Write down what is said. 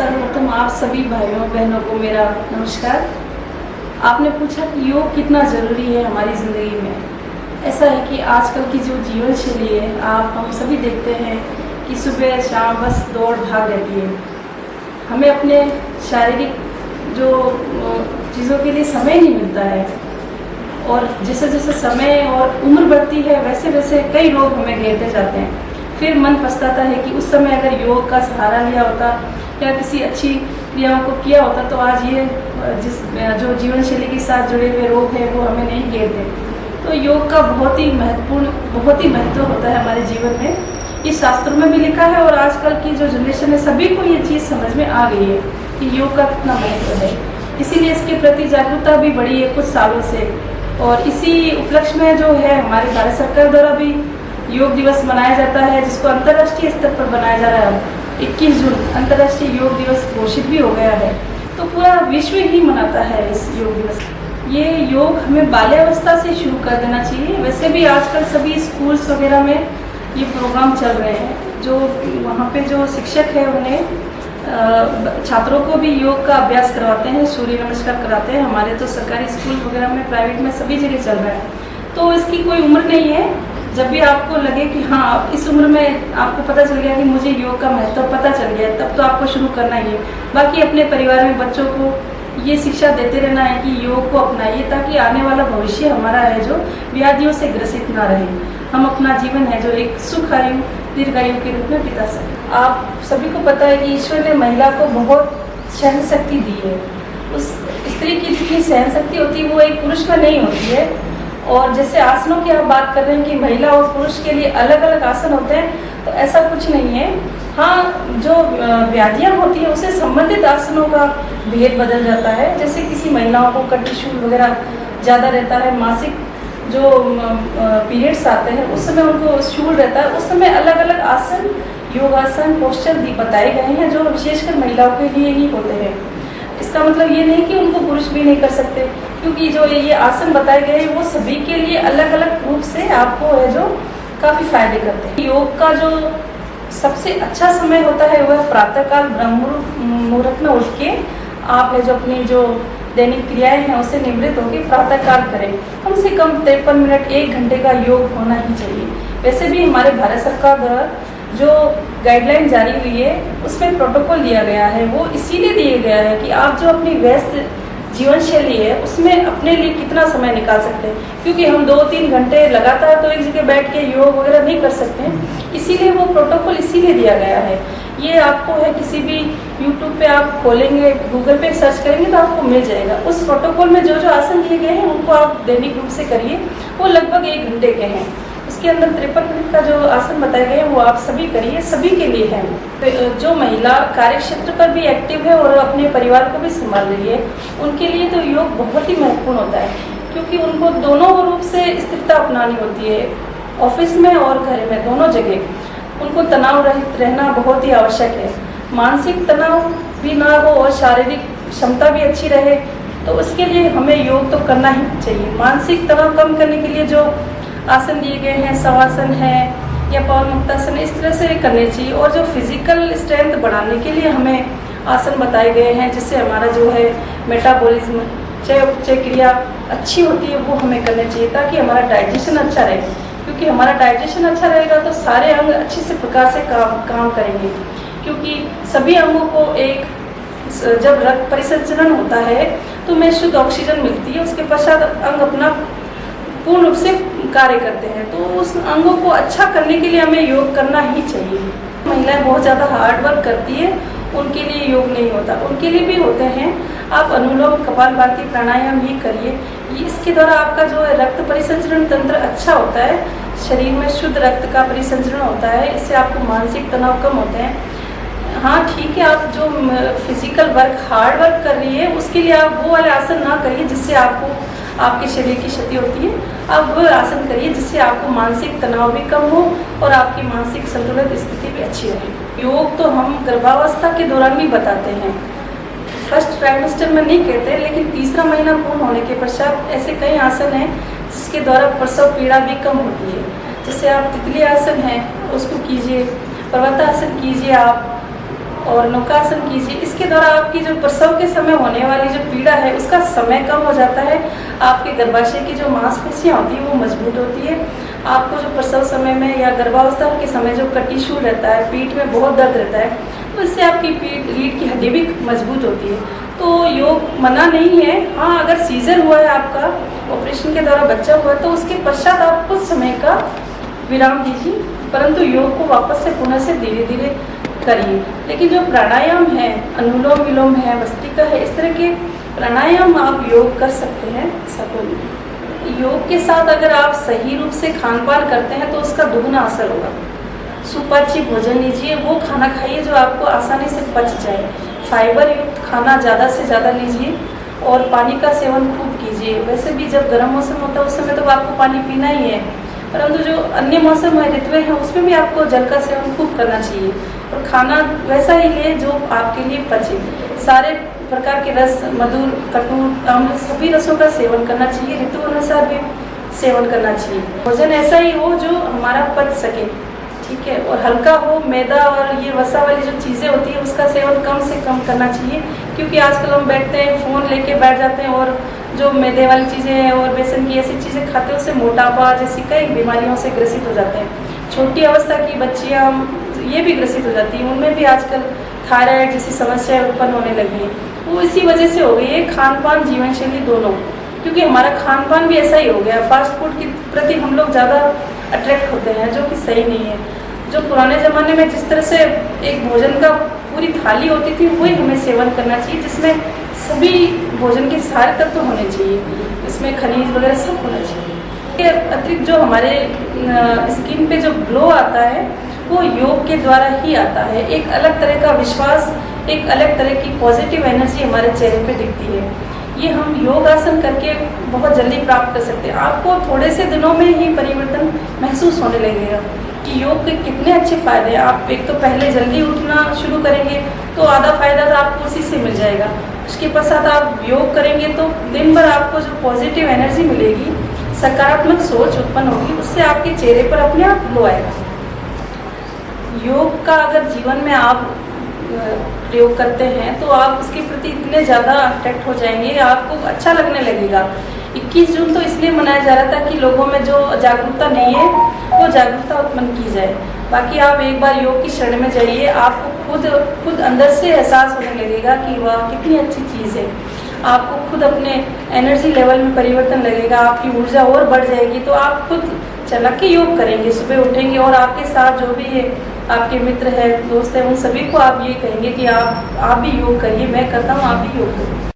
सर्वप्रथम आप सभी भाइयों बहनों को मेरा नमस्कार। आपने पूछा कि योग कितना ज़रूरी है हमारी ज़िंदगी में। ऐसा है कि आजकल की जो जीवन शैली है, हम सभी देखते हैं कि सुबह शाम बस दौड़ भाग रहती है। हमें अपने शारीरिक जो चीज़ों के लिए समय नहीं मिलता है, और जैसे जैसे समय और उम्र बढ़ती है वैसे वैसे कई रोग हमें घेरते जाते हैं। फिर मन पछताता है कि उस समय अगर योग का सहारा लिया होता या किसी अच्छी क्रियाओं को किया होता तो आज ये जो जीवन शैली के साथ जुड़े हुए रोग हैं वो हमें नहीं घेरते। तो योग का बहुत ही महत्व होता है हमारे जीवन में। ये शास्त्रों में भी लिखा है और आजकल की जो जनरेशन है सभी को ये चीज़ समझ में आ गई है कि योग का कितना महत्व है। इसीलिए इसके प्रति जागरूकता भी बढ़ी है कुछ सालों से। और इसी उपलक्ष्य में जो है हमारे भारत सरकार द्वारा भी योग दिवस मनाया जाता है, जिसको अंतर्राष्ट्रीय स्तर पर बनाया जा रहा है। 21 जून अंतर्राष्ट्रीय योग दिवस घोषित भी हो गया है, तो पूरा विश्व ही मनाता है इस योग दिवस। ये योग हमें बाल्यावस्था से शुरू कर देना चाहिए। वैसे भी आजकल सभी स्कूल्स वगैरह में ये प्रोग्राम चल रहे हैं। जो वहाँ पे जो शिक्षक है उन्हें छात्रों को भी योग का अभ्यास करवाते हैं, सूर्य नमस्कार कराते हैं। हमारे तो सरकारी स्कूल वगैरह में, प्राइवेट में सभी जगह चल रहा है। तो इसकी कोई उम्र नहीं है। जब भी आपको लगे कि हाँ इस उम्र में आपको पता चल गया कि मुझे योग का महत्व पता चल गया, तब तो आपको शुरू करना ही है। बाकी अपने परिवार में बच्चों को ये शिक्षा देते रहना है कि योग को अपनाइए, ताकि आने वाला भविष्य हमारा है जो व्याधियों से ग्रसित ना रहे। हम अपना जीवन है जो एक सुख आयु दीर्घायु के रूप में बिता सकें। आप सभी को पता है कि ईश्वर ने महिला को बहुत सहन शक्ति दी है। उस स्त्री की जितनी सहन शक्ति होती है वो एक पुरुष में नहीं होती है। और जैसे आसनों की आप बात कर रहे हैं कि महिला और पुरुष के लिए अलग अलग आसन होते हैं, तो ऐसा कुछ नहीं है। हाँ, जो व्याधियाँ होती है उससे संबंधित आसनों का भेद बदल जाता है। जैसे किसी महिलाओं को कटिशूल वगैरह ज़्यादा रहता है, मासिक जो पीरियड्स आते हैं उस समय उनको शूल रहता है, उस समय अलग अलग आसन, योगासन, पोस्चर भी बताए गए हैं जो विशेषकर महिलाओं के लिए ही होते हैं। इसका मतलब ये नहीं कि उनको पुरुष भी नहीं कर सकते, क्योंकि जो ये आसन बताए गए हैं वो सभी के लिए अलग अलग रूप से आपको है जो काफ़ी फायदे करते हैं। योग का जो सबसे अच्छा समय होता है वह प्रातःकाल ब्रह्म मुहूर्त में उठ के आप है जो अपनी जो दैनिक क्रियाएं हैं उससे निवृत्त होकर प्रातःकाल करें। कम से कम 53 मिनट 1 घंटे का योग होना ही चाहिए। वैसे भी हमारे भारत सरकार द्वारा जो गाइडलाइन जारी हुई है उसमें प्रोटोकॉल दिया गया है, वो इसीलिए दिया गया है कि आप जो अपनी व्यस्त जीवन शैली है उसमें अपने लिए कितना समय निकाल सकते हैं। क्योंकि हम 2-3 घंटे लगातार तो एक जगह बैठ के योग वगैरह नहीं कर सकते हैं, इसीलिए वो प्रोटोकॉल इसीलिए दिया गया है। ये आपको है किसी भी यूट्यूब पे आप खोलेंगे, गूगल पे सर्च करेंगे तो आपको मिल जाएगा। उस प्रोटोकॉल में जो जो आसन दिए गए हैं उनको आप दैनिक रूप से करिए। वो लगभग 1 घंटे के हैं। उसके अंदर 53 मिनट का जो आसन बताए गए हैं वो आप सभी करिए, सभी के लिए है। जो महिला कार्य क्षेत्र पर भी एक्टिव है और अपने परिवार को भी संभाल रही है, उनके लिए तो योग बहुत ही महत्वपूर्ण होता है, क्योंकि उनको दोनों रूप से स्थिरता अपनानी होती है। ऑफिस में और घर में दोनों जगह उनको तनाव रहित रहना बहुत ही आवश्यक है। मानसिक तनाव भी ना हो और शारीरिक क्षमता भी अच्छी रहे, तो उसके लिए हमें योग तो करना ही चाहिए। मानसिक तनाव कम करने के लिए जो आसन दिए गए हैं, शवासन है या पवनमुक्तासन, इस तरह से करने चाहिए। और जो फिजिकल स्ट्रेंथ बढ़ाने के लिए हमें आसन बताए गए हैं, जिससे हमारा जो है मेटाबॉलिज्म, चय क्रिया अच्छी होती है, वो हमें करने चाहिए, ताकि हमारा डाइजेशन अच्छा रहे। क्योंकि हमारा डाइजेशन अच्छा रहेगा तो सारे अंग अच्छे से प्रकार से काम करेंगे। क्योंकि सभी अंगों को जब रक्त परिसंचरण होता है तो में शुद्ध ऑक्सीजन मिलती है, उसके पश्चात अंग अपना पूर्ण रूप से कार्य करते हैं। तो उस अंगों को अच्छा करने के लिए हमें योग करना ही चाहिए। महिलाएं बहुत ज़्यादा हार्ड वर्क करती है, उनके लिए योग नहीं होता, उनके लिए भी होते हैं। आप अनुलोम कपालभाति प्राणायाम ही करिए। इसके द्वारा आपका जो है रक्त परिसंचरण तंत्र अच्छा होता है, शरीर में शुद्ध रक्त का परिसंचरण होता है, इससे आपको मानसिक तनाव कम होते हैं। हाँ ठीक है, आप जो फिजिकल वर्क, हार्ड वर्क कर रही है उसके लिए आप वो वाले आसन ना करिए जिससे आपके शरीर की क्षति होती है। आप वो आसन करिए जिससे आपको मानसिक तनाव भी कम हो और आपकी मानसिक संतुलित स्थिति भी अच्छी रहे। योग तो हम गर्भावस्था के दौरान भी बताते हैं, फर्स्ट ट्राइमेस्टर में नहीं कहते, लेकिन तीसरा महीना पूर्ण होने के पश्चात ऐसे कई आसन हैं जिसके द्वारा प्रसव पीड़ा भी कम होती है। जैसे आप तितली आसन है उसको कीजिए, पर्वतासन कीजिए आप, और नौकासन कीजिए। इसके द्वारा आपकी जो प्रसव के समय होने वाली जो पीड़ा है उसका समय कम हो जाता है। आपके गर्भाशय की जो मांसपेशियाँ होती है वो मजबूत होती है। आपको जो प्रसव समय में या गर्भावस्था के समय जो टिश्यू रहता है, पीठ में बहुत दर्द रहता है, तो इससे आपकी रीढ़ की हड्डी भी मजबूत होती है। तो योग मना नहीं है। हाँ, अगर सीजर हुआ है, आपका ऑपरेशन के द्वारा बच्चा हुआ है, तो उसके पश्चात आप कुछ समय का विराम दीजिए, परंतु योग को वापस से पुनः से धीरे धीरे करिए। लेकिन जो प्राणायाम है, अनुलोम विलोम है, भस्त्रिका है, इस तरह के प्राणायाम आप योग कर सकते हैं सकुल। योग के साथ अगर आप सही रूप से खान पान करते हैं तो उसका दुगना असर होगा। सुपाच्य भोजन लीजिए, वो खाना खाइए जो आपको आसानी से पच जाए। फाइबर युक्त खाना ज़्यादा से ज़्यादा लीजिए और पानी का सेवन खूब कीजिए। वैसे भी जब गर्म मौसम होता है उस समय तो आपको पानी पीना ही है, परंतु जो अन्य मौसम है, ऋतुएं हैं, उसमें भी आपको जल का सेवन खूब करना चाहिए और खाना वैसा ही ले जो आपके लिए पचे। सारे प्रकार के रस, मधुर, कटुर, अम्ल, सभी रसों का सेवन करना चाहिए। ऋतु अनुसार भी सेवन करना चाहिए। भोजन ऐसा ही हो जो हमारा पच सके, ठीक है, और हल्का हो। मैदा और ये वसा वाली जो चीज़ें होती है उसका सेवन कम से कम करना चाहिए, क्योंकि आजकल हम बैठते हैं, फ़ोन लेके बैठ जाते हैं और जो मैदे वाली चीज़ें हैं और बेसन की ऐसी चीज़ें खाते हैं, उससे मोटापा जैसी कई बीमारियों से ग्रसित हो जाते हैं। छोटी अवस्था की बच्चियाँ ये भी ग्रसित हो जाती हैं, उनमें भी आजकल थायराइड जैसी समस्याएं उत्पन्न होने लगी हैं। वो इसी वजह से हो गई है, खान पान जीवन शैली दोनों, क्योंकि हमारा खान पान भी ऐसा ही हो गया। फास्ट फूड के प्रति हम लोग ज़्यादा अट्रैक्ट होते हैं, जो कि सही नहीं है। जो पुराने ज़माने में जिस तरह से एक भोजन का पूरी थाली होती थी, वही हमें सेवन करना चाहिए, जिसमें सभी भोजन के सारे तत्व होने चाहिए, इसमें खनिज वगैरह सब होना चाहिए। इसके अतिरिक्त जो हमारे स्किन पे जो ग्लो आता है वो योग के द्वारा ही आता है। एक अलग तरह का विश्वास, एक अलग तरह की पॉजिटिव एनर्जी हमारे चेहरे पे दिखती है। ये हम योग आसन करके बहुत जल्दी प्राप्त कर सकते हैं। आपको थोड़े से दिनों में ही परिवर्तन महसूस होने लगेगा कि योग के कितने अच्छे फ़ायदे हैं। आप एक तो पहले जल्दी उठना शुरू करेंगे तो आधा फ़ायदा तो आपको उसी से मिल जाएगा। उसके पश्चात आप योग करेंगे तो दिन भर आपको जो पॉजिटिव एनर्जी मिलेगी, सकारात्मक सोच उत्पन्न होगी, उससे आपके चेहरे पर अपने आप ग्लो आएगा। योग का अगर जीवन में आप प्रयोग करते हैं तो आप उसके प्रति इतने ज़्यादा अट्रैक्ट हो जाएंगे, आपको अच्छा लगने लगेगा। 21 जून तो इसलिए मनाया जा रहा था कि लोगों में जो जागरूकता नहीं है वो जागरूकता उत्पन्न की जाए। बाकी आप एक बार योग की शरण में जाइए, आपको खुद अंदर से एहसास होने लगेगा कि वाह कितनी अच्छी चीज़ है। आपको खुद अपने एनर्जी लेवल में परिवर्तन लगेगा, आपकी ऊर्जा और बढ़ जाएगी। तो आप खुद चला के योग करेंगे, सुबह उठेंगे और आपके साथ जो भी है आपके मित्र है, दोस्त है, उन सभी को आप ये कहेंगे कि आप भी योग करिए, मैं करता हूँ, आप भी योग करिए।